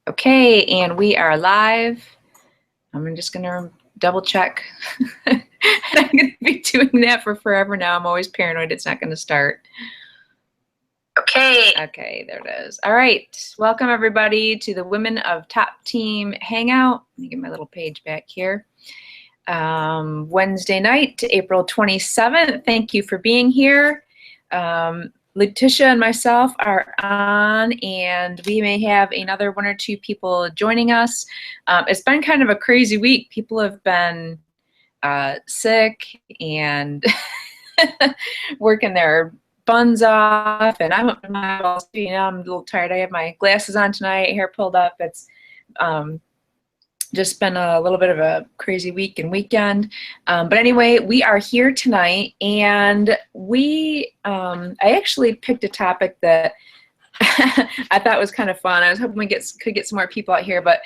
Okay, and we are live. I'm just gonna double check. I'm gonna be doing that for forever now. I'm always paranoid it's not gonna start. Okay, there it is. All right, welcome everybody to the Women of Top Team Hangout. Let me get my little page back here. Wednesday night, April 27th. Thank you for being here. Letitia and myself are on, and we may have another one or two people joining us. It's been kind of a crazy week. People have been sick and working their buns off, and I'm a little tired. I have my glasses on tonight, hair pulled up. It's just been a little bit of a crazy week and weekend. But anyway, we are here tonight, and I actually picked a topic that I thought was kind of fun. I was hoping we could get some more people out here, but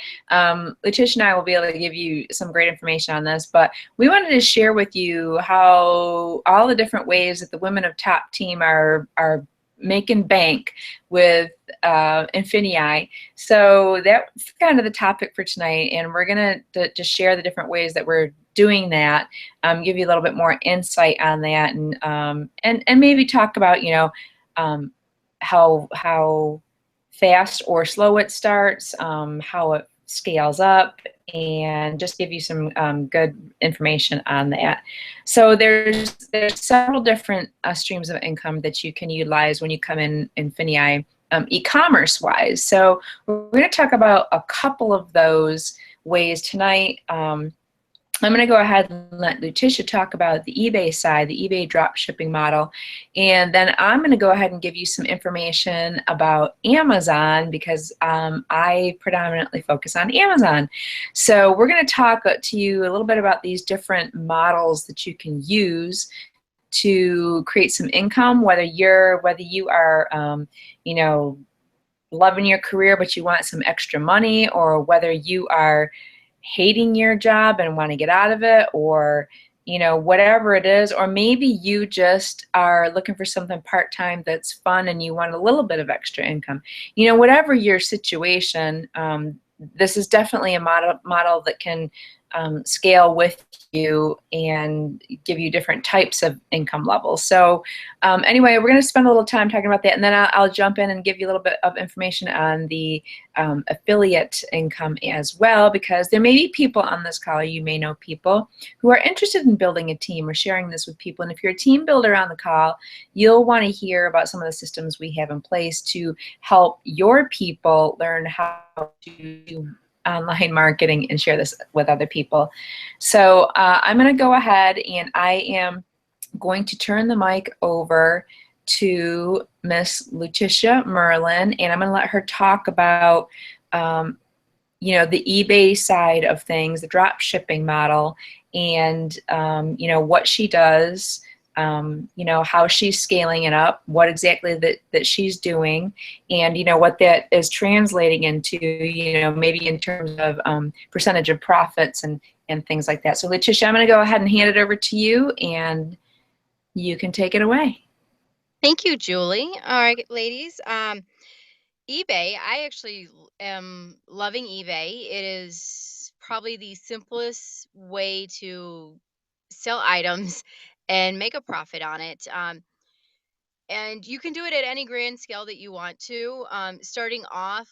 Letitia and I will be able to give you some great information on this. But we wanted to share with you how all the different ways that the Women of Top Team are making bank with INFINii. So that's kind of the topic for tonight, and we're gonna just share the different ways that we're doing that, give you a little bit more insight on that, and maybe talk about how fast or slow it starts, how it scales up, and just give you some good information on that. So there's several different streams of income that you can utilize when you come in INFINii e-commerce wise. So we're going to talk about a couple of those ways tonight. I'm going to go ahead and let Letitia talk about the eBay side, the eBay drop shipping model, and then I'm going to go ahead and give you some information about Amazon, because I predominantly focus on Amazon. So we're going to talk to you a little bit about these different models that you can use to create some income, whether you are loving your career but you want some extra money, or whether you are hating your job and want to get out of it, or whatever it is, or maybe you just are looking for something part-time that's fun and you want a little bit of extra income. Whatever your situation, this is definitely a model that can scale with you and give you different types of income levels. So anyway, we're going to spend a little time talking about that, and then I'll jump in and give you a little bit of information on the affiliate income as well, because there may be people on this call, you may know people who are interested in building a team or sharing this with people. And if you're a team builder on the call, you'll want to hear about some of the systems we have in place to help your people learn how to do online marketing and share this with other people. So I'm going to go ahead, and I am going to turn the mic over to Miss Letitia Merlin, and I'm going to let her talk about the eBay side of things, the drop shipping model, and what she does, how she's scaling it up, what exactly that she's doing, and what that is translating into, maybe in terms of percentage of profits and things like that. So Letitia, I'm going to go ahead and hand it over to you, and you can take it away. Thank you, Julie. All right, ladies. eBay, I actually am loving eBay. It is probably the simplest way to sell items and make a profit on it. And you can do it at any grand scale that you want to. Starting off,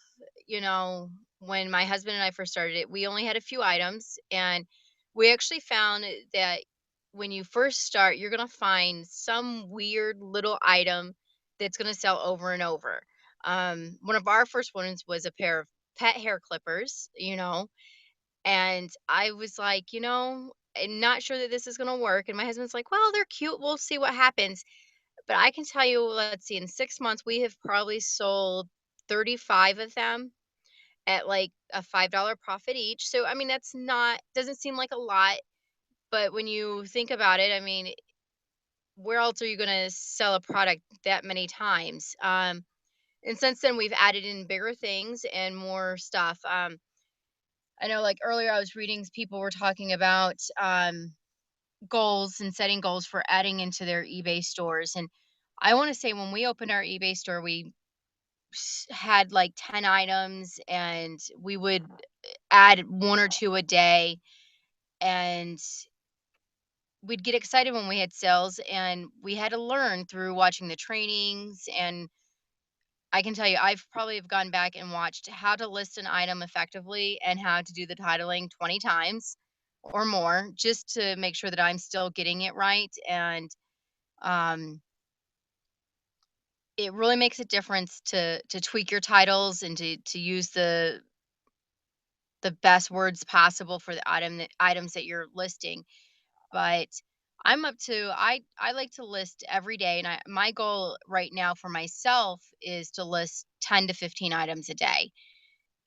when my husband and I first started it, we only had a few items, and we actually found that when you first start, you're going to find some weird little item that's going to sell over and over. One of our first ones was a pair of pet hair clippers, and I was like, I'm not sure that this is going to work. And my husband's like, well, they're cute. We'll see what happens. But I can tell you, let's see, in 6 months, we have probably sold 35 of them at like a $5 profit each. So, I mean, doesn't seem like a lot, but when you think about it, I mean, where else are you going to sell a product that many times? And since then, we've added in bigger things and more stuff. I know, like earlier, I was reading, people were talking about goals and setting goals for adding into their eBay stores. And I want to say when we opened our eBay store, we had like 10 items, and we would add 1 or 2 a day, and we'd get excited when we had sales, and we had to learn through watching the trainings. And I can tell you, I've probably have gone back and watched how to list an item effectively and how to do the titling 20 times or more, just to make sure that I'm still getting it right. And um, it really makes a difference to tweak your titles and to use the best words possible for the items that you're listing. But I'm up to I like to list every day, and my goal right now for myself is to list 10 to 15 items a day.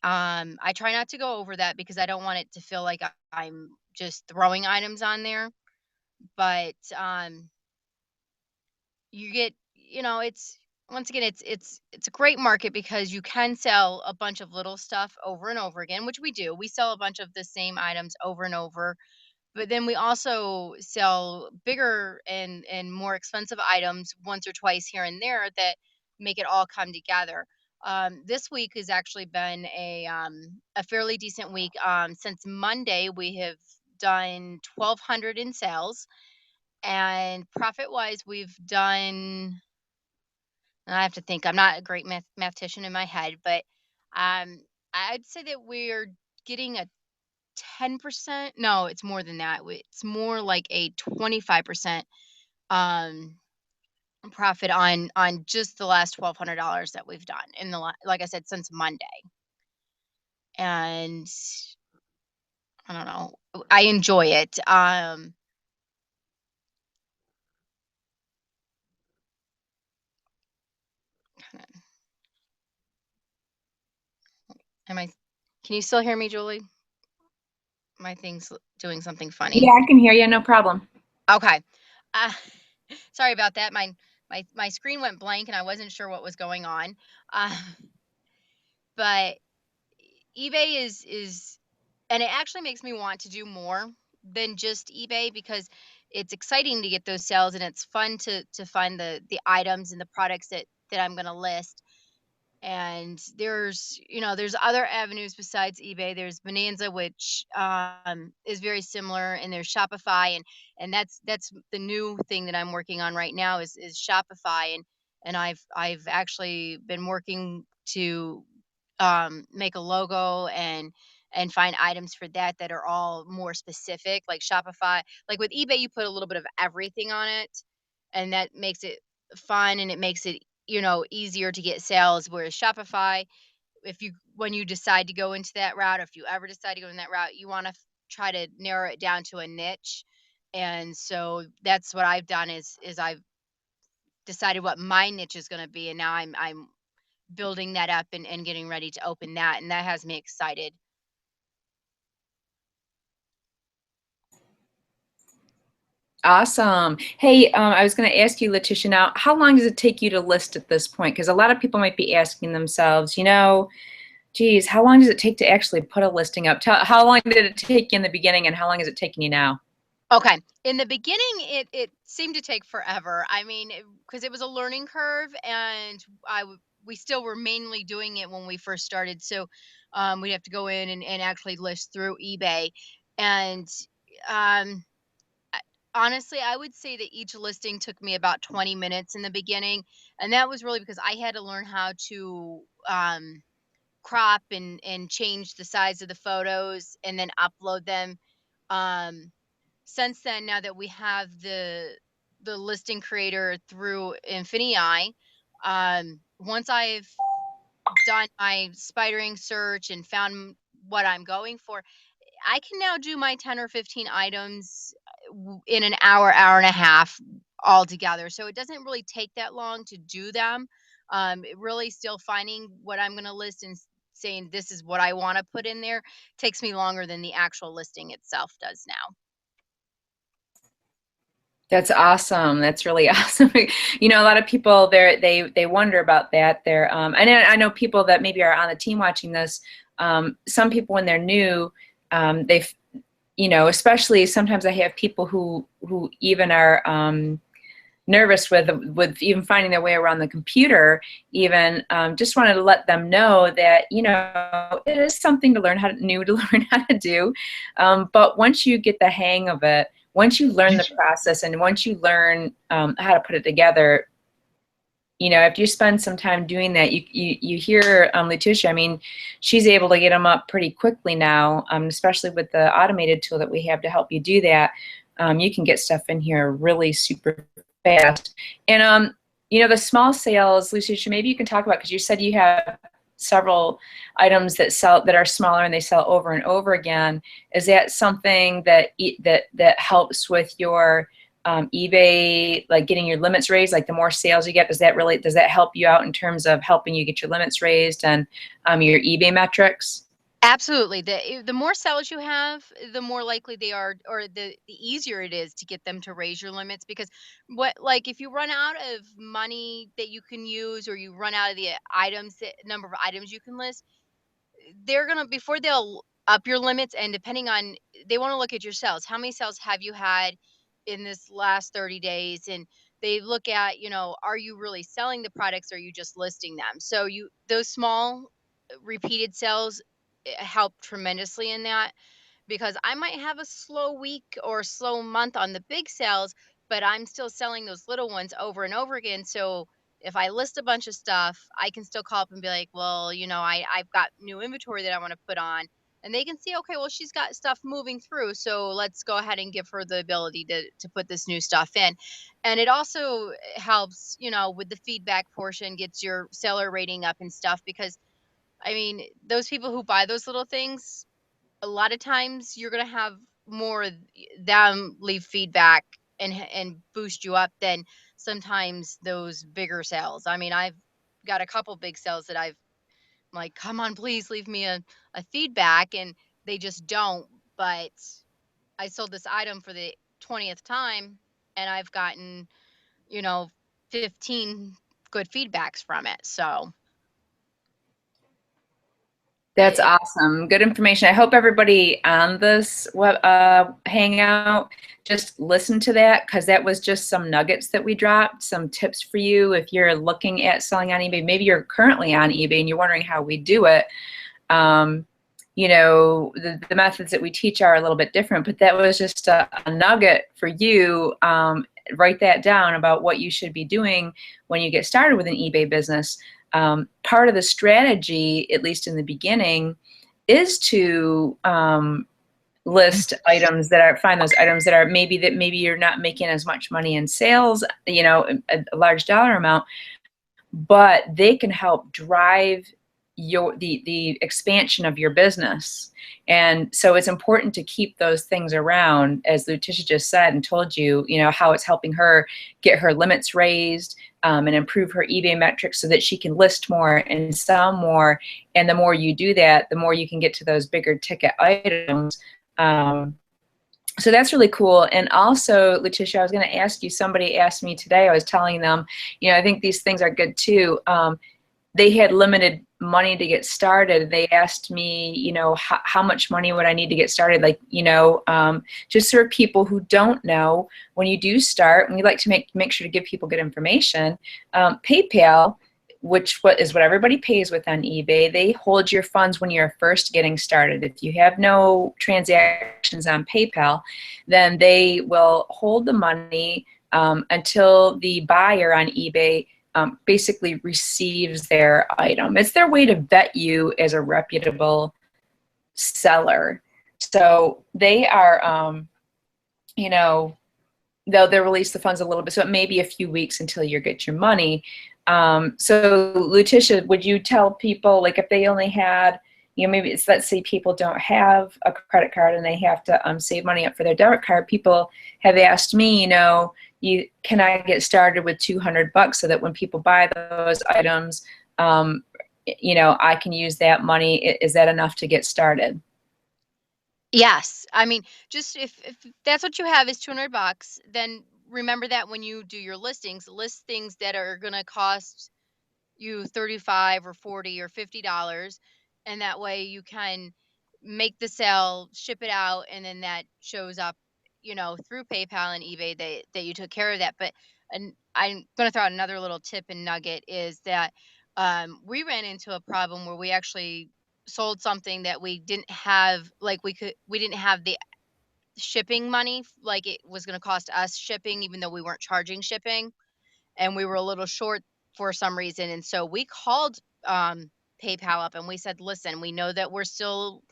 I try not to go over that because I don't want it to feel like I'm just throwing items on there. But you get, it's once again, it's a great market because you can sell a bunch of little stuff over and over again, which we do. We sell a bunch of the same items over and over, but then we also sell bigger and more expensive items once or twice here and there that make it all come together. This week has actually been a fairly decent week. Since Monday, we have done 1,200 in sales, and profit wise, we've done. I have to think. I'm not a great mathematician in my head, but um, I'd say that we're getting a 10%. No, it's more than that. It's more like a 25% um profit on just the last $1,200 that we've done in like I said, since Monday. And I don't know. I enjoy it. Kinda- am I Can you still hear me, Julie? My thing's doing something funny. Yeah, I can hear you, no problem. Okay. Uh, sorry about that. My screen went blank and I wasn't sure what was going on. Uh, but eBay is and it actually makes me want to do more than just eBay, because it's exciting to get those sales, and it's fun to find the items and the products that I'm going to list. And there's other avenues besides eBay. There's Bonanza, which is very similar, and there's Shopify, and that's the new thing that I'm working on right now is Shopify. And I've actually been working to make a logo and find items for that are all more specific. Like Shopify, like with eBay, you put a little bit of everything on it, and that makes it fun, and it makes it easier to get sales. Whereas Shopify, if you when you decide to go into that route, or if you ever decide to go in that route, you want to try to narrow it down to a niche. And so that's what I've done is I've decided what my niche is going to be, and now I'm building that up and getting ready to open that, and that has me excited. Awesome. Hey, I was going to ask you, Letitia, now, how long does it take you to list at this point? Because a lot of people might be asking themselves, geez, how long does it take to actually put a listing up? How long did it take you in the beginning, and how long is it taking you now? Okay. In the beginning, it seemed to take forever. I mean, because it was a learning curve, and we still were mainly doing it when we first started. So we'd have to go in and actually list through eBay. And um, I- honestly, I would say that each listing took me about 20 minutes in the beginning, and that was really because I had to learn how to crop and change the size of the photos and then upload them. Um, since then, now that we have the listing creator through INFINii, once I've done my spidering search and found what I'm going for, I can now do my 10 or 15 items in an hour and a half altogether. So it doesn't really take that long to do them. It really still finding what I'm going to list and saying this is what I want to put in there takes me longer than the actual listing itself does now. That's awesome. That's really awesome. A lot of people they wonder about that. And I know people that maybe are on the team watching this. Some people when they're new, they've especially sometimes I have people who even are nervous with even finding their way around the computer, even just wanted to let them know that, you know, it is something to learn to learn how to do. But once you get the hang of it, once you learn the process, and once you learn how to put it together, you know, if you spend some time doing that, you hear Letitia, I mean, she's able to get them up pretty quickly now, especially with the automated tool that we have to help you do that. You can get stuff in here really super fast. And, you know, the small sales, Letitia, maybe you can talk about, because you said you have several items that are smaller and they sell over and over again. Is that something that that helps with your eBay, like getting your limits raised? Like the more sales you get, does that help you out in terms of helping you get your limits raised and your eBay metrics? Absolutely. The more sales you have, the more likely they are, or the easier it is to get them to raise your limits. Because what, like, if you run out of money that you can use, or you run out of the number of items you can list, they're gonna, before they'll up your limits, and depending on, they want to look at your sales. How many sales have you had in this last 30 days? And they look at, are you really selling the products, or are you just listing them? So those small repeated sales help tremendously in that, because I might have a slow week or slow month on the big sales, but I'm still selling those little ones over and over again. So if I list a bunch of stuff, I can still call up and be like, well, I've got new inventory that I want to put on. And they can see, okay, well, she's got stuff moving through. So let's go ahead and give her the ability to put this new stuff in. And it also helps, with the feedback portion, gets your seller rating up and stuff. Because I mean, those people who buy those little things, a lot of times you're going to have more them leave feedback and boost you up than sometimes those bigger sales. I mean, I've got a couple big sales that I'm like, come on, please leave me a feedback. And they just don't. But I sold this item for the 20th time, and I've gotten, you know, 15 good feedbacks from it. So That's it, awesome. Good information. I hope everybody on this hangout just listen to that, because that was just some nuggets that we dropped, some tips for you if you're looking at selling on eBay. Maybe you're currently on eBay and you're wondering how we do it. Um, you know, the methods that we teach are a little bit different, but that was just a nugget for you. Write that down about what you should be doing when you get started with an eBay business. Part of the strategy, at least in the beginning, is to list items find those items that maybe you're not making as much money in sales, you know, a large dollar amount, but they can help drive the expansion of your business. And so it's important to keep those things around, as Letitia just said and told you, you know, how it's helping her get her limits raised, and improve her eBay metrics so that she can list more and sell more. And the more you do that, the more you can get to those bigger ticket items. So that's really cool. And also, Letitia, I was going to ask you, somebody asked me today, I was telling them, you know, I think these things are good too. They had limited money to get started. They asked me, you know, how much money would I need to get started? Like, you know, just for people who don't know, when you do start, and we like to make sure to give people good information, PayPal, which is what everybody pays with on eBay, they hold your funds when you're first getting started. If you have no transactions on PayPal, then they will hold the money until the buyer on eBay basically receives their item. It's their way to vet you as a reputable seller. So they are, you know, they'll release the funds a little bit. So it may be a few weeks until you get your money. So Letitia, would you tell people, like, if they only had, you know, maybe it's, let's say people don't have a credit card and they have to save money up for their debit card. People have asked me, you know, can I get started with $200 so that when people buy those items, you know, I can use that money. Is that enough to get started? yes, I mean, just if that's what you have is $200, then remember that when you do your listings, list things that are going to cost you 35 or 40 or $50, and that way you can make the sale, ship it out, and then that shows up, through PayPal and eBay that you took care of that. But and I'm going to throw out another little tip and nugget is that we ran into a problem where we actually sold something that we didn't have, like we didn't have the shipping money, like it was going to cost us shipping, even though we weren't charging shipping, and we were a little short for some reason. And so we called PayPal up and we said, listen, we know that we're still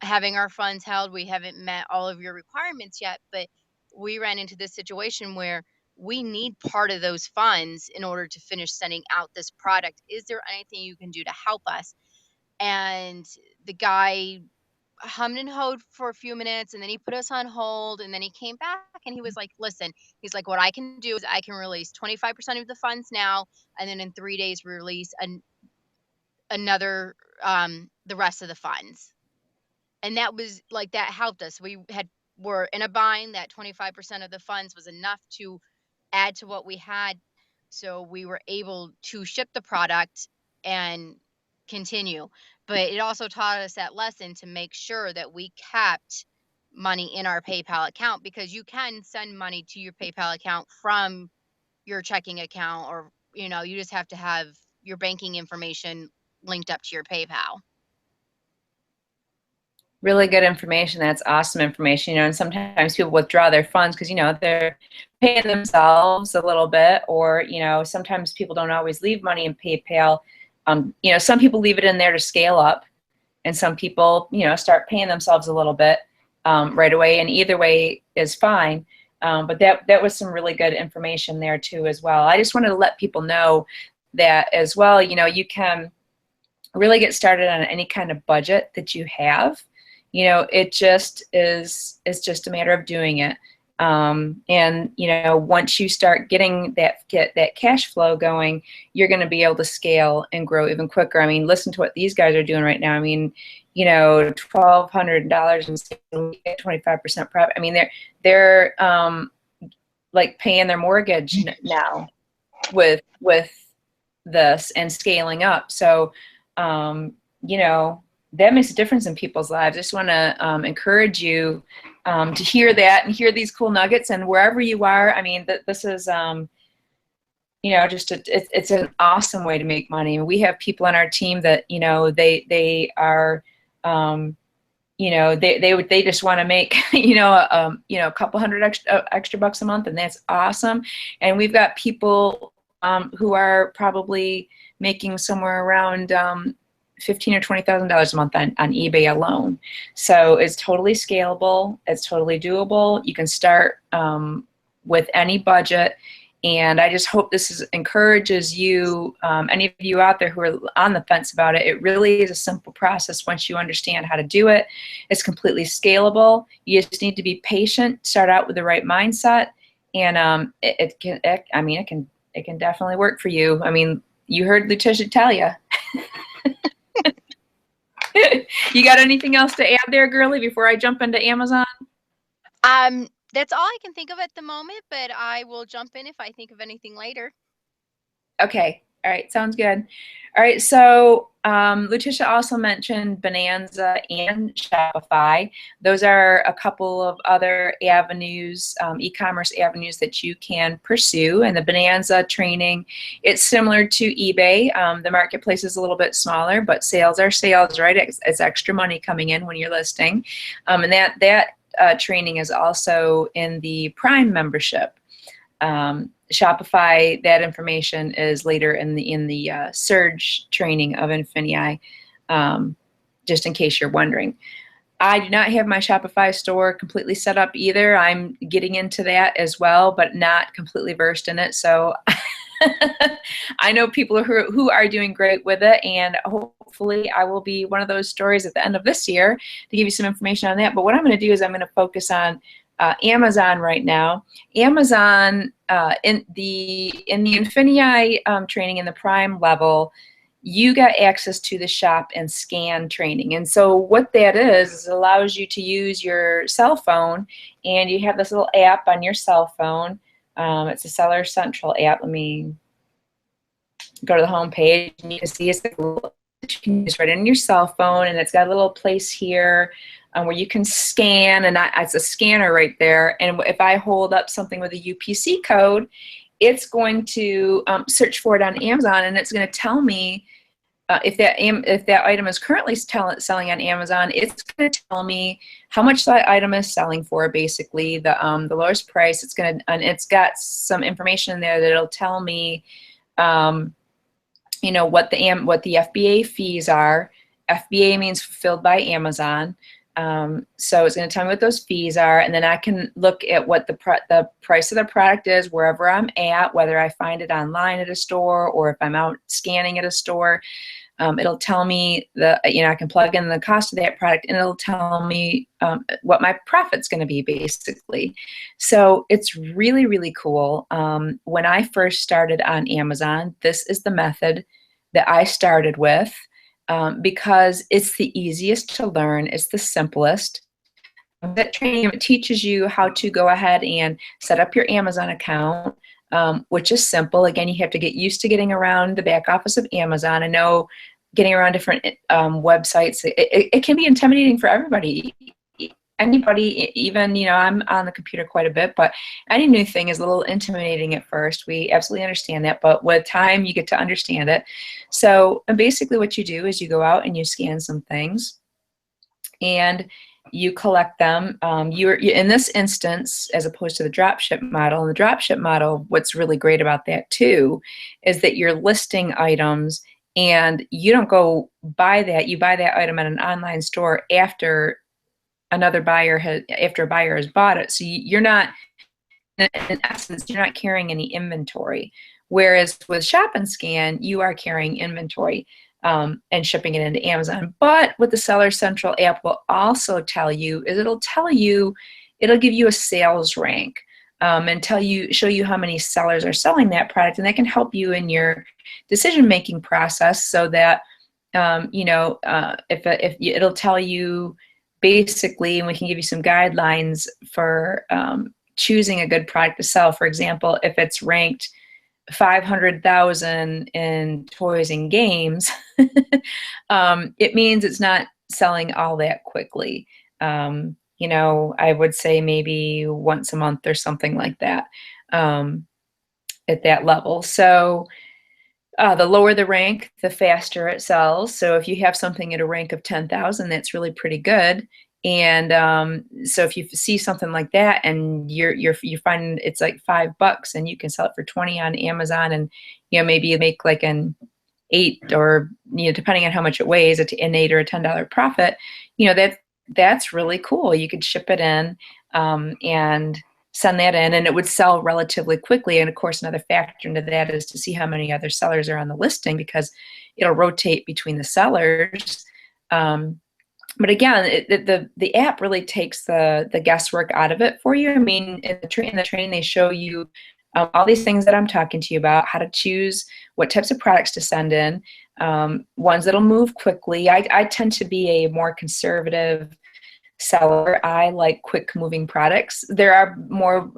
having our funds held. We haven't met all of your requirements yet, but we ran into this situation where we need part of those funds in order to finish sending out this product. Is there anything you can do to help us? And the guy hummed and hawed for a few minutes, and then he put us on hold, and then he came back and he was like, listen, he's like, what I can do is I can release 25% of the funds now, and then in 3 days release another the rest of the funds. And that was like, that helped us. Were in a bind. That 25% of the funds was enough to add to what we had, so we were able to ship the product and continue. But it also taught us that lesson to make sure that we kept money in our PayPal account, because you can send money to your PayPal account from your checking account, or you just have to have your banking information linked up to your PayPal. Really good information. That's awesome information. And sometimes people withdraw their funds because, they're paying themselves a little bit, or, sometimes people don't always leave money in PayPal. Some people leave it in there to scale up, and some people, start paying themselves a little bit right away, and either way is fine. But that was some really good information there too as well. I just wanted to let people know that as well. You can really get started on any kind of budget that you have. It just is, it's just a matter of doing it. And once you start getting that cash flow going, you're going to be able to scale and grow even quicker. I mean, listen to what these guys are doing right now. I mean, $1,200 and 25% profit. I mean, they're like paying their mortgage now with this and scaling up. So, that makes a difference in people's lives. I just want to encourage you to hear that and hear these cool nuggets. And wherever you are, I mean, this is, it's an awesome way to make money. We have people on our team that, they are, they just want to make, a couple hundred extra bucks a month, and that's awesome. And we've got people who are probably making somewhere around $15,000 or $20,000 a month on eBay alone. So it's totally scalable. It's totally doable. You can start with any budget. And I just hope this encourages you, any of you out there who are on the fence about it. It really is a simple process once you understand how to do it. It's completely scalable. You just need to be patient, start out with the right mindset, and it can definitely work for you. I mean, you heard Letitia tell you. You got anything else to add there, girly, before I jump into Amazon? That's all I can think of at the moment, but I will jump in if I think of anything later. Okay. All right. Sounds good. All right. So Letitia also mentioned Bonanza and Shopify. Those are a couple of other avenues, e-commerce avenues that you can pursue. And the Bonanza training, it's similar to eBay. The marketplace is a little bit smaller, but sales are sales, right? It's extra money coming in when you're listing. And that training is also in the Prime membership. Shopify, that information is later in the Surge training of INFINii, just in case you're wondering. I do not have my Shopify store completely set up either. I'm getting into that as well, but not completely versed in it. So I know people who are doing great with it, and hopefully I will be one of those stories at the end of this year to give you some information on that. But what I'm going to do is I'm going to focus on Amazon right now. Amazon in the INFINii training in the Prime level, you got access to the shop and scan training. And so what that is it allows you to use your cell phone, and you have this little app on your cell phone. It's a Seller Central app. Let me go to the home page, and you can see it's like you can use right in your cell phone, and it's got a little place here where you can scan, and it's a scanner right there. And if I hold up something with a UPC code it's going to search for it on Amazon, and it's going to tell me if that item is currently selling on Amazon. It's going to tell me how much that item is selling for, basically the lowest price. It's going to, and it's got some information in there that'll tell me, you know, what the FBA fees are. FBA means fulfilled by Amazon. So it's going to tell me what those fees are, and then I can look at what the price of the product is wherever I'm at, whether I find it online at a store or if I'm out scanning at a store. It'll tell me I can plug in the cost of that product, and it'll tell me what my profit's going to be, basically. So it's really, really cool. When I first started on Amazon, this is the method that I started with. Because it's the easiest to learn, it's the simplest. That training teaches you how to go ahead and set up your Amazon account, which is simple. Again, you have to get used to getting around the back office of Amazon. I know getting around different websites, it can be intimidating for everybody. Anybody, even, you know, I'm on the computer quite a bit, but any new thing is a little intimidating at first. We absolutely understand that, but with time you get to understand it. So basically what you do is you go out and you scan some things and you collect them. You're in this instance, as opposed to the dropship model. In the dropship model, what's really great about that too is that you're listing items, and you don't go buy that. You buy that item at an online store after a buyer has bought it. So you're not, in essence, you're not carrying any inventory. Whereas with Shop and Scan, you are carrying inventory and shipping it into Amazon. But what the Seller Central app will also tell you is it'll give you a sales rank and show you how many sellers are selling that product, and that can help you in your decision-making process, so that it'll tell you, basically, and we can give you some guidelines for choosing a good product to sell. For example, if it's ranked 500,000 in toys and games, it means it's not selling all that quickly. I would say maybe once a month or something like that at that level. So the lower the rank, the faster it sells. So if you have something at a rank of 10,000, that's really pretty good. And so if you see something like that, and you find it's like $5, and you can sell it for 20 on Amazon, and maybe you make like an 8, or depending on how much it weighs, an 8 or a $10 profit. That's really cool. You could ship it in and send that in, and it would sell relatively quickly. And of course, another factor into that is to see how many other sellers are on the listing, because it'll rotate between the sellers. But again, the app really takes the guesswork out of it for you. I mean, in the training, they show you all these things that I'm talking to you about, how to choose what types of products to send in, ones that'll move quickly. I tend to be a more conservative seller. I like quick moving products. There are more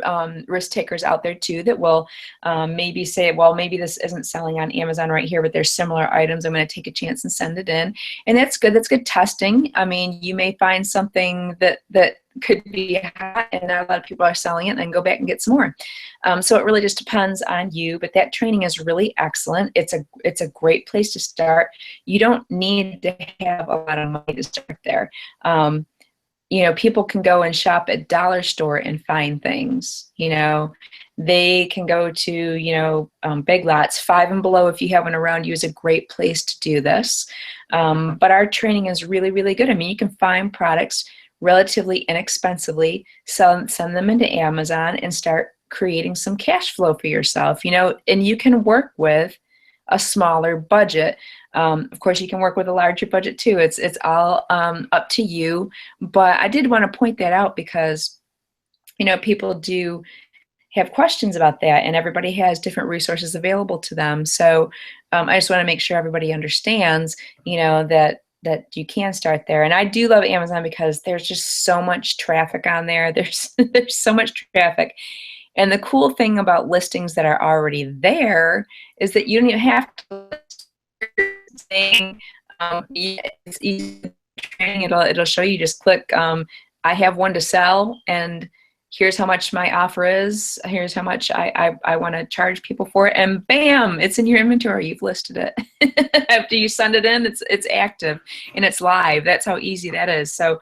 risk takers out there too that will maybe say, well, maybe this isn't selling on Amazon right here, but there's similar items. I'm going to take a chance and send it in. And that's good. That's good testing. I mean, you may find something that could be hot and not a lot of people are selling it, and then go back and get some more. So it really just depends on you, but that training is really excellent. It's a great place to start. You don't need to have a lot of money to start there. People can go and shop at dollar store and find things. They can go to, Big Lots. 5 and Below, if you have one around you, is a great place to do this. But our training is really, really good. I mean, you can find products relatively inexpensively, send them into Amazon, and start creating some cash flow for yourself, and you can work with a smaller budget. Of course, you can work with a larger budget too. It's all up to you. But I did want to point that out because, people do have questions about that, and everybody has different resources available to them. So I just want to make sure everybody understands, that you can start there. And I do love Amazon because there's just so much traffic on there. There's so much traffic. And the cool thing about listings that are already there is that you don't even have to saying it's easy training. It'll show you, just click I have one to sell, and here's how much my offer is, here's how much I want to charge people for it, and bam, it's in your inventory, you've listed it. After you send it in, it's active and it's live. That's how easy that is. So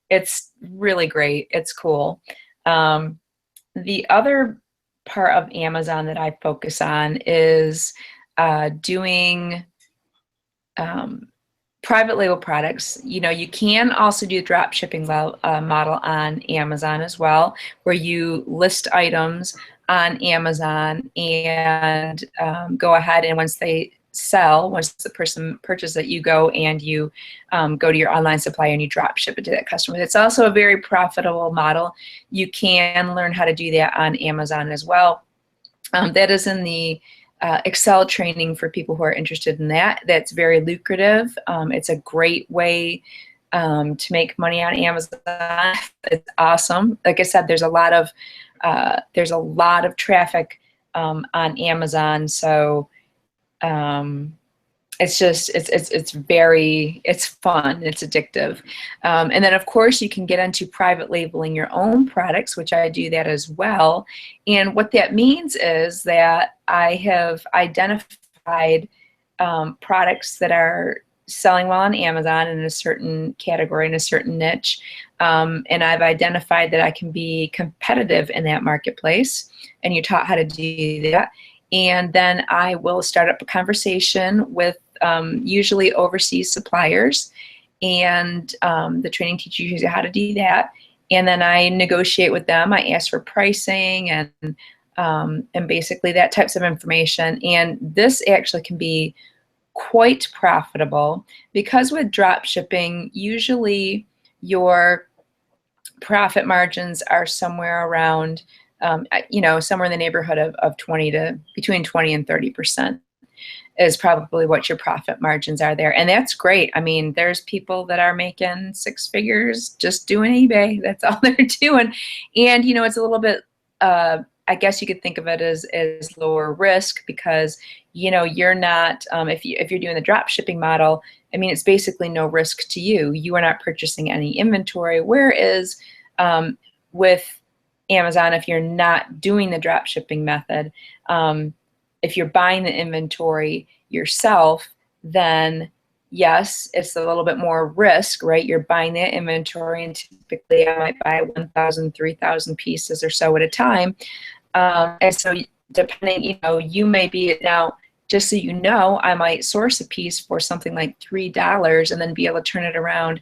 it's really great. It's cool. The other part of Amazon that I focus on is doing private label products. You know, you can also do the drop shipping model on Amazon as well, where you list items on Amazon and go ahead, and once they sell, once the person purchases it, you go and you go to your online supplier and you drop ship it to that customer. It's also a very profitable model. You can learn how to do that on Amazon as well. That is in the Excel training for people who are interested in that. That's very lucrative. It's a great way to make money on Amazon. It's awesome. Like I said, there's a lot of traffic on Amazon, so it's fun, it's addictive. And then of course you can get into private labeling your own products, which I do that as well. And what that means is that I have identified products that are selling well on Amazon in a certain category, in a certain niche. And I've identified that I can be competitive in that marketplace, and you're taught how to do that. And then I will start up a conversation with usually overseas suppliers, and the training teaches you how to do that. And then I negotiate with them. I ask for pricing and basically that types of information. And this actually can be quite profitable, because with drop shipping, usually your profit margins are somewhere around somewhere in the neighborhood of between 20 and 30% is probably what your profit margins are there. And that's great. I mean, there's people that are making six figures just doing eBay. That's all they're doing. And, it's a little bit, I guess you could think of it as lower risk, because, you're not, if you're doing the drop shipping model, I mean, it's basically no risk to you. You are not purchasing any inventory. Whereas with Amazon, if you're not doing the drop shipping method, if you're buying the inventory yourself, then yes, it's a little bit more risk, right? You're buying that inventory, and typically I might buy 1,000, 3,000 pieces or so at a time. And so depending, you may be, now, just so you know, I might source a piece for something like $3 and then be able to turn it around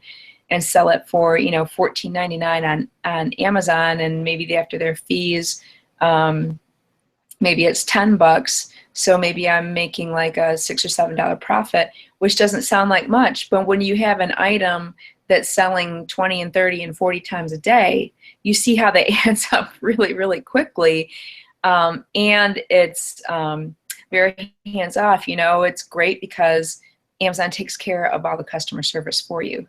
and sell it for, $14.99 on Amazon, and maybe after their fees, maybe it's $10. So maybe I'm making like a $6 or $7 profit, which doesn't sound like much, but when you have an item that's selling 20 and 30 and 40 times a day, you see how that adds up really, really quickly. And it's very hands-off. It's great because Amazon takes care of all the customer service for you.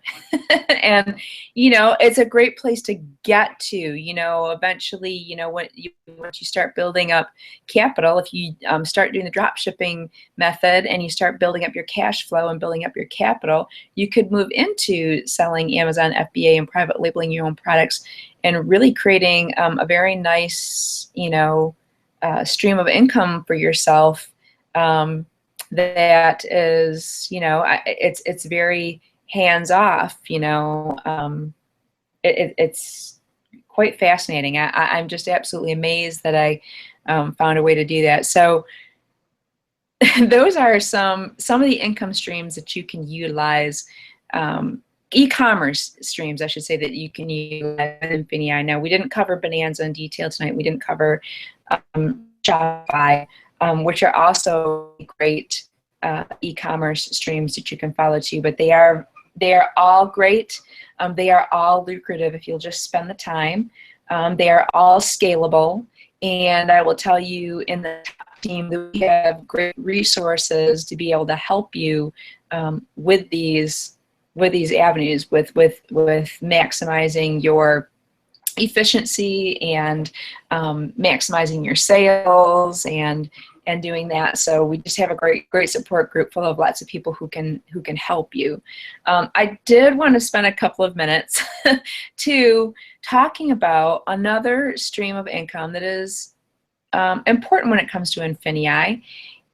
And, it's a great place to get to, eventually, once you start building up capital, if you start doing the drop shipping method and you start building up your cash flow and building up your capital, you could move into selling Amazon FBA and private labeling your own products and really creating a very nice, stream of income for yourself. That is, it's very hands-off, it's quite fascinating. I'm just absolutely amazed that I found a way to do that. So those are some of the income streams that you can utilize, e-commerce streams, I should say, that you can utilize in INFINii. I know we didn't cover Bonanza in detail tonight. We didn't cover Shopify, which are also great e-commerce streams that you can follow too. But they are all great. They are all lucrative if you'll just spend the time. They are all scalable, and I will tell you, in the TopTeam, that we have great resources to be able to help you with these avenues, with maximizing your efficiency and maximizing your sales and and doing that. So we just have a great support group full of lots of people who can help you. I did want to spend a couple of minutes to talking about another stream of income that is important when it comes to INFINii,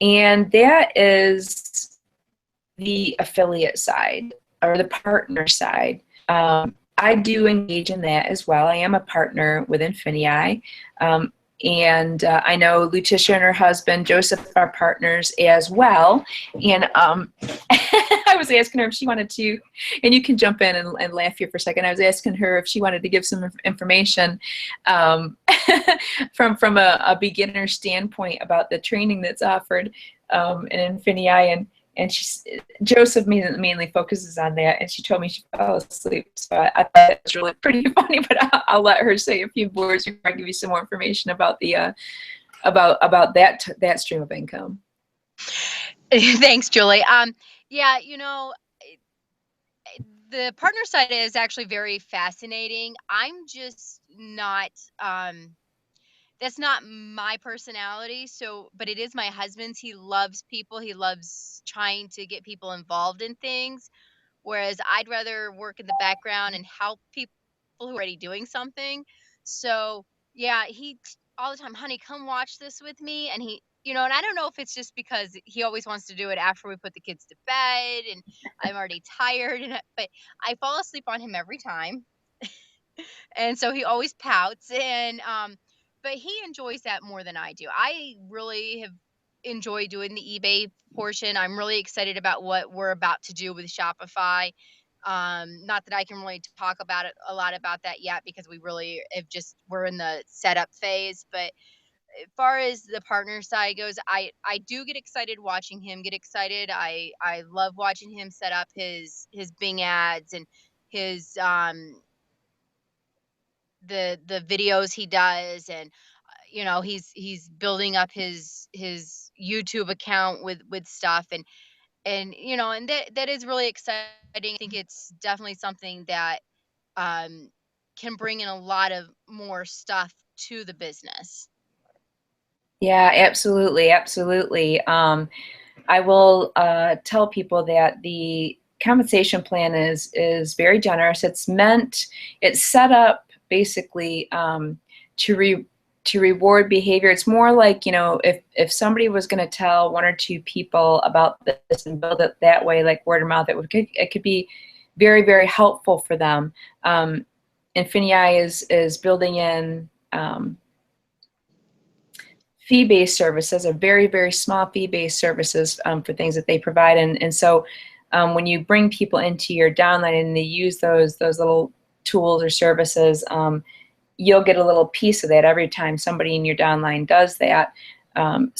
and that is the affiliate side or the partner side. I do engage in that as well. I am a partner with INFINii. And I know Lutisha and her husband, Joseph, are partners as well. And I was asking her if she wanted to, and you can jump in and laugh here for a second. I was asking her if she wanted to give some information from a beginner standpoint about the training that's offered in INFINii. And Joseph mainly focuses on that, and she told me she fell asleep. So I thought it was really pretty funny, but I'll let her say a few words before I give you some more information about the about that stream of income. Thanks, Julie. Yeah, the partner side is actually very fascinating. I'm just not that's not my personality. So, but it is my husband's. He loves people. He loves trying to get people involved in things. Whereas I'd rather work in the background and help people who are already doing something. So yeah, all the time, honey, come watch this with me. And and I don't know if it's just because he always wants to do it after we put the kids to bed and I'm already tired, but I fall asleep on him every time. And so he always pouts, but he enjoys that more than I do. I really have enjoyed doing the eBay portion. I'm really excited about what we're about to do with Shopify. Not that I can really talk about it a lot about that yet because we really we're in the setup phase. But as far as the partner side goes, I do get excited watching him get excited. I love watching him set up his Bing ads and his the videos he does, and he's building up his YouTube account with stuff, and that is really exciting. I think it's definitely something that um can bring in a lot of more stuff to the business. Yeah, absolutely, absolutely. I will tell people that the compensation plan is very generous. It's set up basically to reward behavior. It's more like, if somebody was going to tell one or two people about this and build it that way, like word of mouth, it could be very, very helpful for them. INFINii is building in fee-based services, are very, very small fee-based services for things that they provide. And so when you bring people into your downline and they use those little tools or services, you'll get a little piece of that every time somebody in your downline does that. And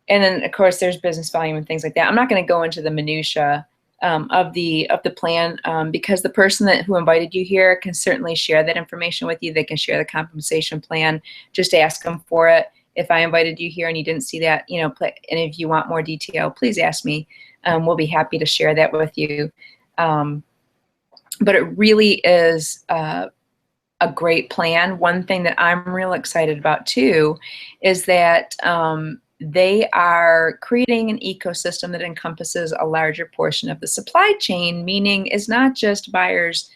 then of course there's business volume and things like that. I'm not going to go into the minutia of the plan because the person who invited you here can certainly share that information with you. They can share the compensation plan. Just ask them for it. If I invited you here and you didn't see that, and if you want more detail, please ask me. We'll be happy to share that with you. But it really is a great plan. One thing that I'm real excited about too is that they are creating an ecosystem that encompasses a larger portion of the supply chain, meaning it's not just buyers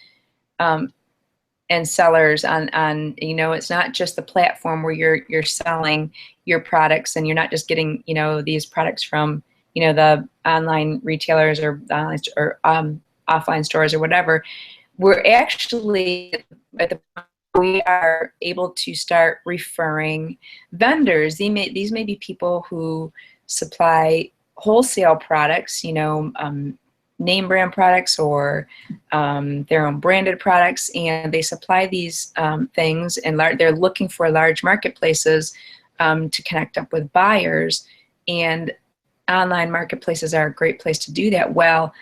and sellers on it's not just the platform where you're selling your products and you're not just getting these products from the online retailers or offline stores or whatever. We're actually at the point we are able to start referring vendors. These may be people who supply wholesale products, name brand products or their own branded products, and they supply these things, and they're looking for large marketplaces to connect up with buyers, and online marketplaces are a great place to do that. Well,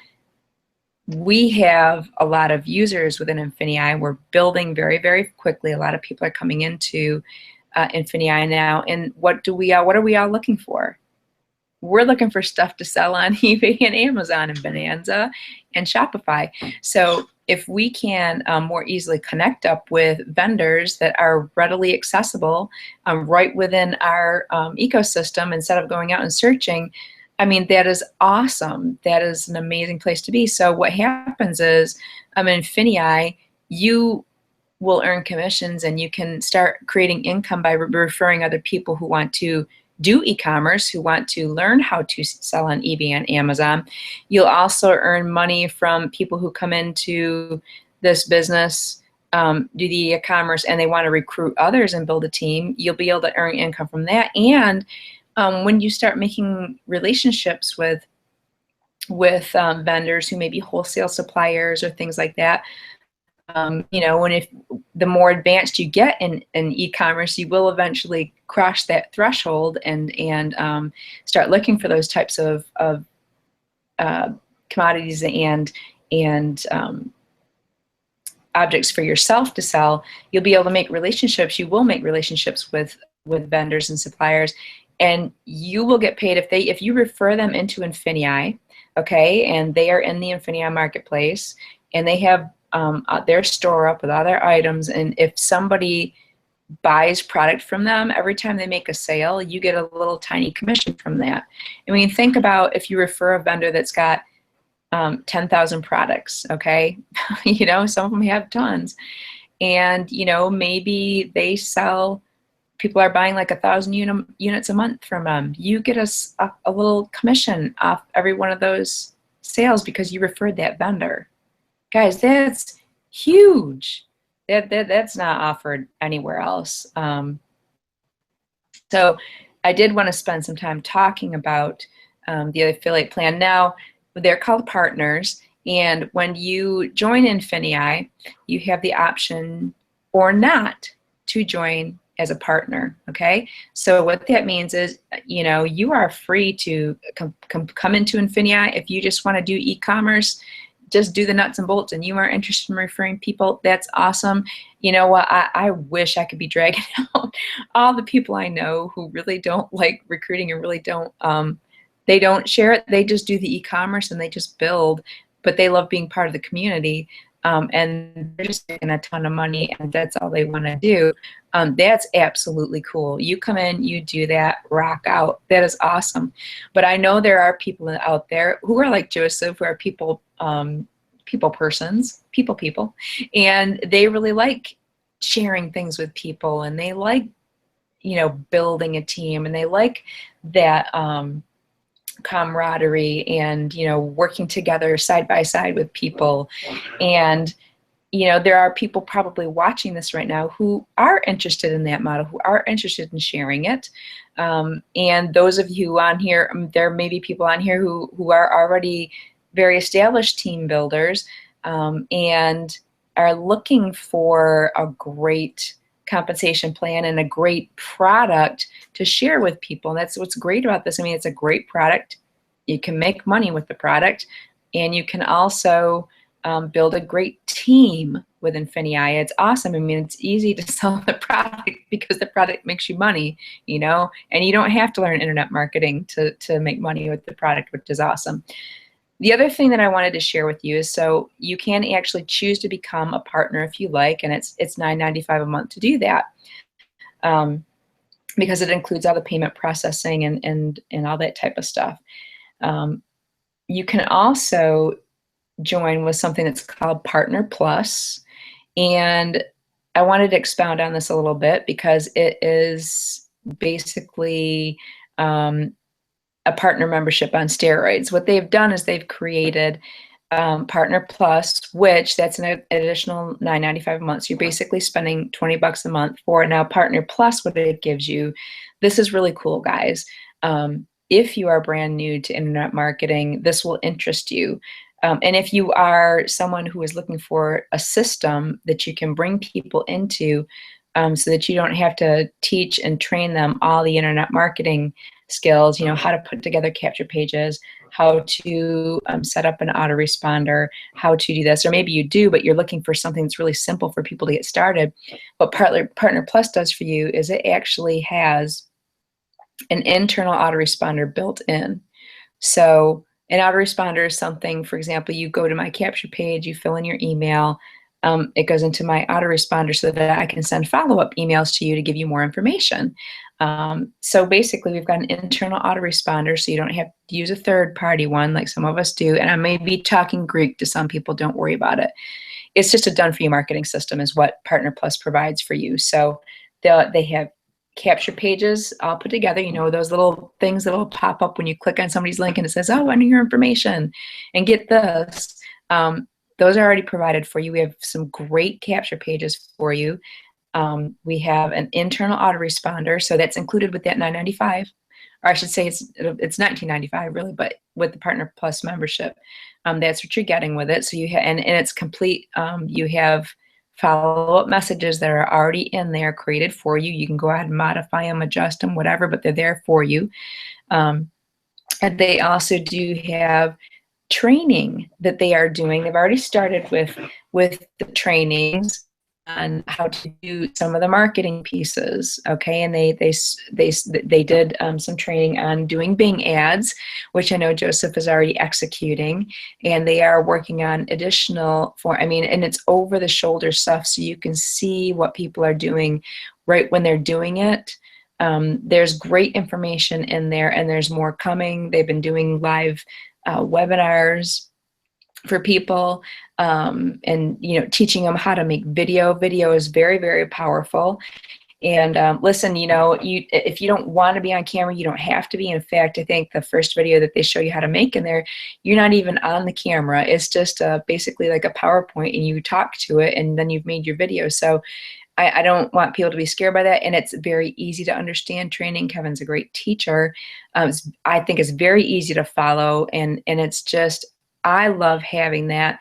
we have a lot of users within INFINii. We're building very, very quickly. A lot of people are coming into INFINii now, and what are we all looking for? We're looking for stuff to sell on eBay and Amazon and Bonanza and Shopify. So if we can more easily connect up with vendors that are readily accessible right within our ecosystem instead of going out and searching, I mean, that is awesome. That is an amazing place to be. So what happens is, in INFINii, you will earn commissions and you can start creating income by referring other people who want to do e-commerce, who want to learn how to sell on eBay and Amazon. You'll also earn money from people who come into this business, do the e-commerce, and they want to recruit others and build a team. You'll be able to earn income from that. And when you start making relationships with vendors who may be wholesale suppliers or things like that, you know, and if the more advanced you get in e-commerce, you will eventually cross that threshold and start looking for those types of commodities and objects for yourself to sell. You'll be able to make relationships. You will make relationships with vendors and suppliers, and you will get paid if you refer them into INFINii, okay, and they are in the INFINii marketplace, and they have their store up with other items, and if somebody buys product from them, every time they make a sale, you get a little tiny commission from that. I mean, think about if you refer a vendor that's got 10,000 products, okay? You know, some of them have tons, and you know, maybe they sell, people are buying like 1,000 units a month from them. You get a little commission off every one of those sales because you referred that vendor. Guys, that's huge. That's not offered anywhere else. So I did want to spend some time talking about the affiliate plan. Now, they're called partners, and when you join INFINii, you have the option or not to join as a partner, okay? So what that means is, you know, you are free to come into INFINii. If you just want to do e-commerce, just do the nuts and bolts, and you are interested in referring people, that's awesome. You know what, I wish I could be dragging out all the people I know who really don't like recruiting and really don't, they don't share it. They just do the e-commerce and they just build, but they love being part of the community. And they're just making a ton of money, and that's all they want to do. That's absolutely cool. You come in, you do that, rock out. That is awesome. But I know there are people out there who are like Joseph, who are people persons, and they really like sharing things with people, and they like, you know, building a team, and they like that camaraderie and, you know, working together side by side with people. And you know, there are people probably watching this right now who are interested in that model, who are interested in sharing it. And those of you on here, there may be people on here who are already very established team builders and are looking for a great compensation plan and a great product to share with people. And that's what's great about this. I mean, it's a great product. You can make money with the product, and you can also build a great team with INFINii. It's awesome. I mean, it's easy to sell the product because the product makes you money, you know, and you don't have to learn internet marketing to make money with the product, which is awesome. The other thing that I wanted to share with you is, so you can actually choose to become a partner if you like, and it's $9.95 a month to do that, because it includes all the payment processing and all that type of stuff. You can also join with something that's called Partner Plus, and I wanted to expound on this a little bit because it is basically a partner membership on steroids. What they've done is they've created Partner Plus, which that's an additional $9.95 a month. So you're basically spending 20 bucks a month for it. Now Partner Plus, what it gives you, this is really cool, guys. If you are brand new to internet marketing, this will interest you. And if you are someone who is looking for a system that you can bring people into so that you don't have to teach and train them all the internet marketing skills, you know, how to put together capture pages, how to set up an autoresponder, how to do this, or maybe you do, but you're looking for something that's really simple for people to get started. What Partner Plus does for you is it actually has an internal autoresponder built in. So An autoresponder is something, for example, you go to my capture page, you fill in your email, it goes into my autoresponder so that I can send follow-up emails to you to give you more information. So basically, we've got an internal autoresponder, so you don't have to use a third-party one like some of us do. And I may be talking Greek to some people, don't worry about it. It's just a done-for-you marketing system is what Partner Plus provides for you. So they have capture pages all put together, you know, those little things that will pop up when you click on somebody's link and it says, oh, enter your information and get this. Those are already provided for you. We have some great capture pages for you. We have an internal autoresponder, so that's included with that $9.95, or I should say it's $19.95 really, but with the Partner Plus membership, that's what you're getting with it. So and it's complete. You have follow-up messages that are already in there created for you. You can go ahead and modify them, adjust them, whatever, but they're there for you. And they also do have training that they are doing. They've already started with the trainings on how to do some of the marketing pieces. Okay, and they did some training on doing Bing ads, which I know Joseph is already executing, and they are working on additional and it's over the shoulder stuff, so you can see what people are doing right when they're doing it. There's great information in there, and there's more coming. They've been doing live webinars for people, and teaching them how to make video. Video is very, very powerful. And listen, if you don't want to be on camera, you don't have to be. In fact, I think the first video that they show you how to make in there, you're not even on the camera. It's just basically like a PowerPoint, and you talk to it, and then you've made your video. So I don't want people to be scared by that, and it's very easy to understand training. Kevin's a great teacher. I think it's very easy to follow, and it's just, I love having that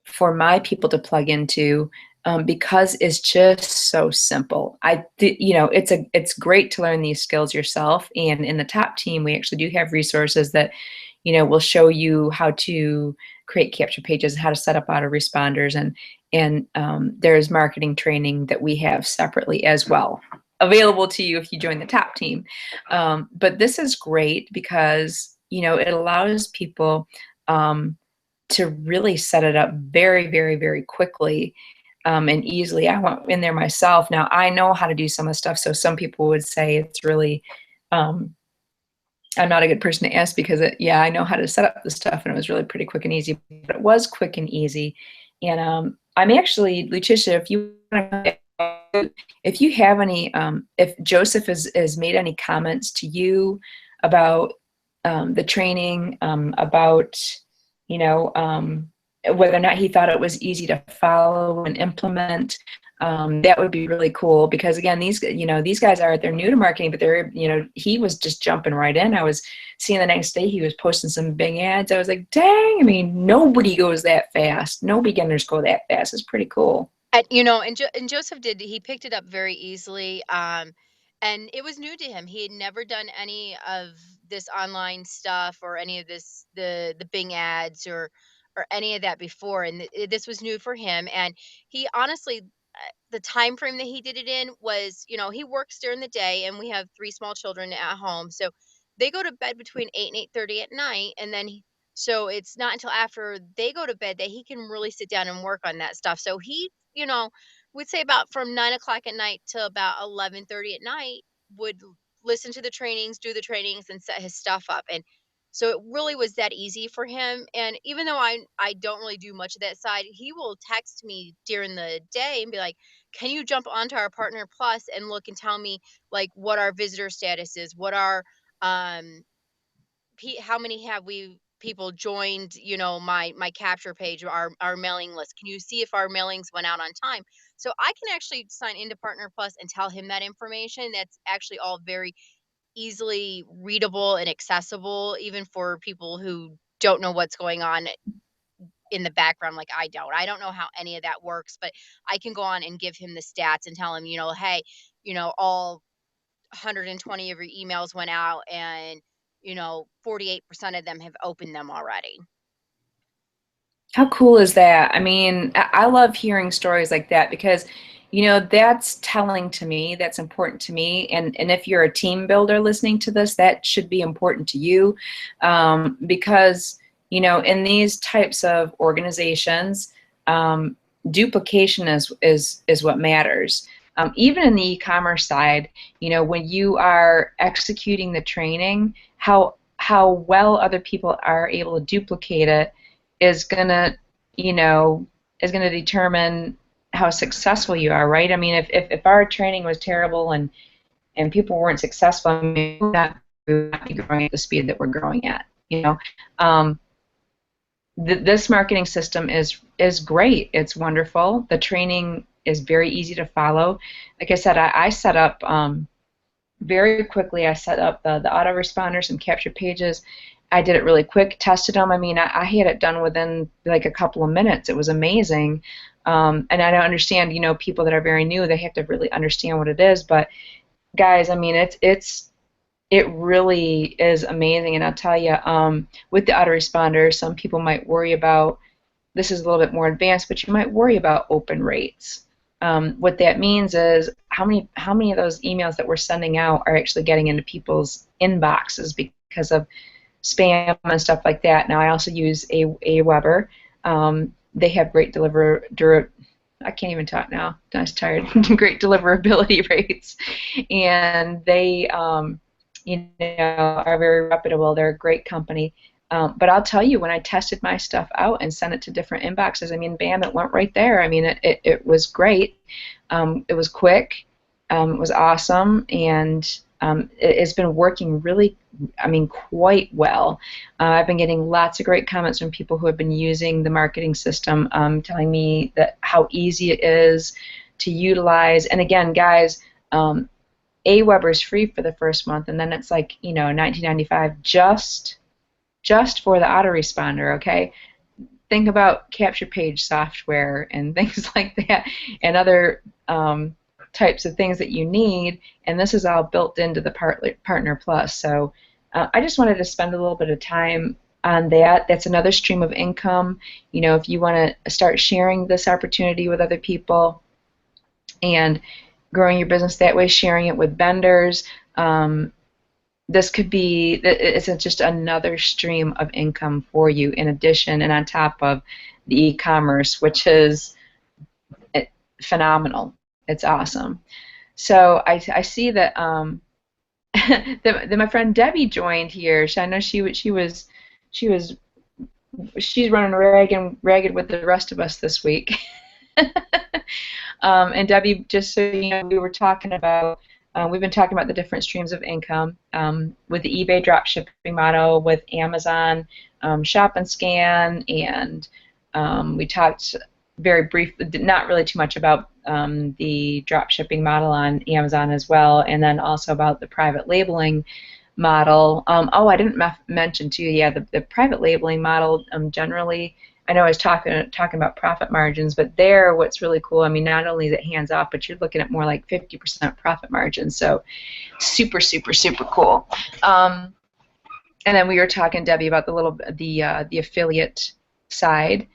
for my people to plug into, because it's just so simple. It's great to learn these skills yourself, and in the Top Team, we actually do have resources that will show you how to create capture pages, how to set up autoresponders, and there's marketing training that we have separately as well, available to you if you join the Top Team. But this is great because it allows people to really set it up very, very, very quickly and easily. I went in there myself. Now I know how to do some of the stuff, so some people would say it's really I'm not a good person to ask because I know how to set up the stuff, and it was really pretty quick and easy. But it was quick and easy, and I'm actually, Lucicia, if you have any, if Joseph has made any comments to you about the training, about whether or not he thought it was easy to follow and implement. That would be really cool, because again, these guys they're new to marketing, but he was just jumping right in. I was seeing the next day he was posting some Bing ads. I was like, dang, nobody goes that fast. No beginners go that fast. It's pretty cool. And Joseph he picked it up very easily. And it was new to him. He had never done any of this online stuff or any of the Bing ads or any of that before. And this was new for him. And he honestly, the time frame that he did it in was, he works during the day, and we have 3 small children at home. So they go to bed between 8 and 8:30 at night. And then so it's not until after they go to bed that he can really sit down and work on that stuff. So he, would say about from 9 o'clock at night to about 11:30 at night, would listen to the trainings, do the trainings, and set his stuff up. And so it really was that easy for him. And even though I don't really do much of that side, he will text me during the day and be like, "Can you jump onto our Partner Plus and look and tell me like what our visitor status is? What our um how many have we people joined, my capture page, or our mailing list? Can you see if our mailings went out on time?" So I can actually sign into Partner Plus and tell him that information. That's actually all very easily readable and accessible, even for people who don't know what's going on in the background. Like I don't know how any of that works, but I can go on and give him the stats and tell him, hey, all 120 of your emails went out, and 48% of them have opened them already. How cool is that? I love hearing stories like that because, That's telling to me, that's important to me. And if you're a team builder listening to this, that should be important to you, because, in these types of organizations, duplication is what matters. Even in the e-commerce side, when you are executing the training, how well other people are able to duplicate it is gonna, is gonna determine how successful you are, right? I mean, if our training was terrible and people weren't successful, I mean, we would not be growing at the speed that we're growing at. Um, this marketing system is great. It's wonderful. The training is very easy to follow. Like I said, I set up very quickly. I set up the autoresponders and capture pages. I did it really quick, tested them. I mean, I had it done within like a couple of minutes. It was amazing. And I don't understand, people that are very new, they have to really understand what it is. But guys, I mean, it really is amazing. And I'll tell you, with the autoresponder, some people might worry about, this is a little bit more advanced, but you might worry about open rates. What that means is how many of those emails that we're sending out are actually getting into people's inboxes because of spam and stuff like that. Now I also use Aweber. They have great I can't even talk now. I was tired. Great deliverability rates, and they are very reputable. They're a great company. But I'll tell you, when I tested my stuff out and sent it to different inboxes, I mean, bam, it went right there. I mean, it was great. It was quick. It was awesome, and it's been working really, I mean, quite well. I've been getting lots of great comments from people who have been using the marketing system, telling me that how easy it is to utilize. And again, guys, Aweber is free for the first month, and then it's like, $19.95 just for the autoresponder. Okay, think about capture page software and things like that, and other types of things that you need, and this is all built into the Partner Plus. So I just wanted to spend a little bit of time on that. That's another stream of income. If you want to start sharing this opportunity with other people and growing your business that way, sharing it with vendors, this could be, it's just another stream of income for you in addition and on top of the e-commerce, which is phenomenal. It's awesome. So I see that that my friend Debbie joined here. I know she's running ragged with the rest of us this week. And Debbie, just so you know, we've been talking about the different streams of income with the eBay dropshipping model, with Amazon Shop and Scan, and we talked very briefly, not really too much about the dropshipping model on Amazon as well, and then also about the private labeling model. I didn't mention too, yeah, the private labeling model generally, I know I was talking about profit margins, but there, what's really cool, I mean, not only is it hands off, but you're looking at more like 50% profit margins, so super, super, super cool. And then we were talking, Debbie, about the affiliate side.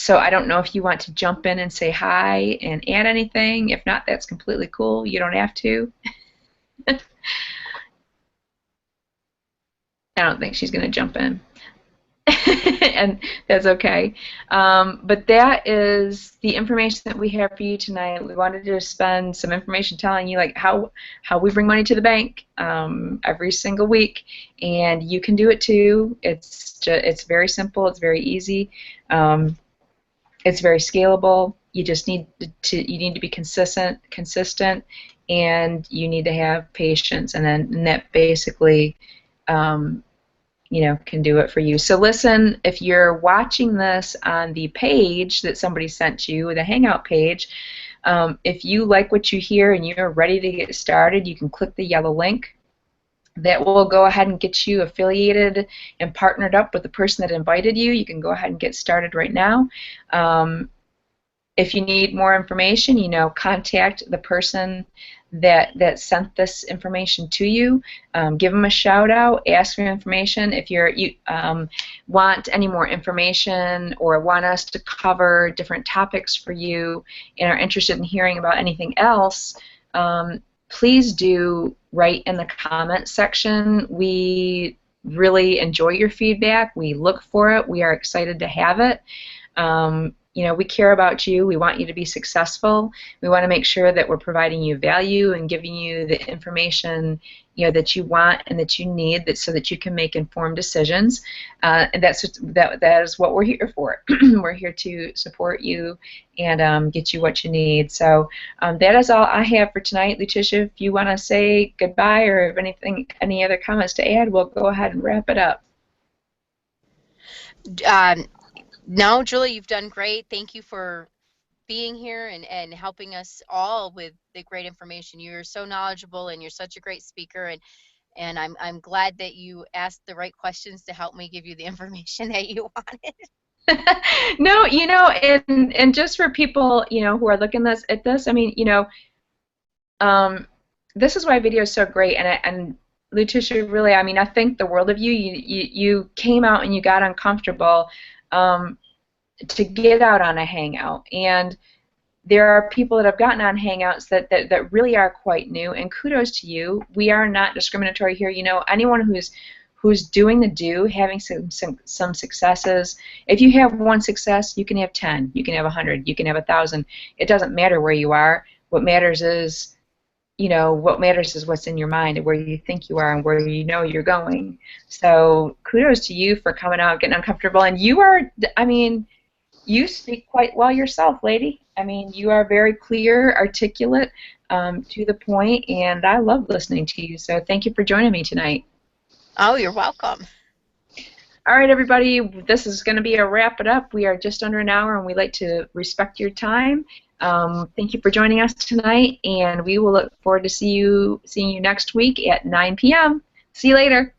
So I don't know if you want to jump in and say hi and add anything. If not, that's completely cool. You don't have to. I don't think she's going to jump in. And that's okay. But that is the information that we have for you tonight. We wanted to spend some information telling you like how we bring money to the bank every single week, and you can do it too. It's very simple. It's very easy. It's very scalable. You just need to be consistent, and you need to have patience, and that basically can do it for you. So listen, if you're watching this on the page that somebody sent you, the Hangout page, if you like what you hear and you're ready to get started, you can click the yellow link. That will go ahead and get you affiliated and partnered up with the person that invited you. You can go ahead and get started right now. If you need more information, contact the person that sent this information to you. Give them a shout out, ask for information. If you want any more information or want us to cover different topics for you and are interested in hearing about anything else, please do write in the comment section. We really enjoy your feedback. We look for it. We are excited to have it. We care about you. We want you to be successful. We want to make sure that we're providing you value and giving you the information that you want and that you need, so that you can make informed decisions. And that is what we're here for. We're here to support you and get you what you need. So that is all I have for tonight. Letitia, if you want to say goodbye or have any other comments to add, we'll go ahead and wrap it up. No, Julie, you've done great. Thank you for being here and helping us all with the great information. You're so knowledgeable and you're such a great speaker, and I'm glad that you asked the right questions to help me give you the information that you wanted. No, and just for people, who are looking at this, I mean, this is why video is so great, and Letitia, really, I mean, I think the world of you. You came out and you got uncomfortable to get out on a hangout, and there are people that have gotten on hangouts that really are quite new, and kudos to you. We are not discriminatory here. Anyone who's doing having some successes. If you have one success, you can have 10, you can have 100, you can have 1,000. It doesn't matter where you are. What matters is what's in your mind and where you think you are and where you're going. So kudos to you for coming out, getting uncomfortable, and you speak quite well yourself, lady. I mean, you are very clear, articulate, to the point, and I love listening to you. So thank you for joining me tonight. Oh, you're welcome. All right, everybody, this is going to be a wrap it up. We are just under an hour, and we like to respect your time. Thank you for joining us tonight, and we will look forward to seeing you next week at 9 p.m. See you later.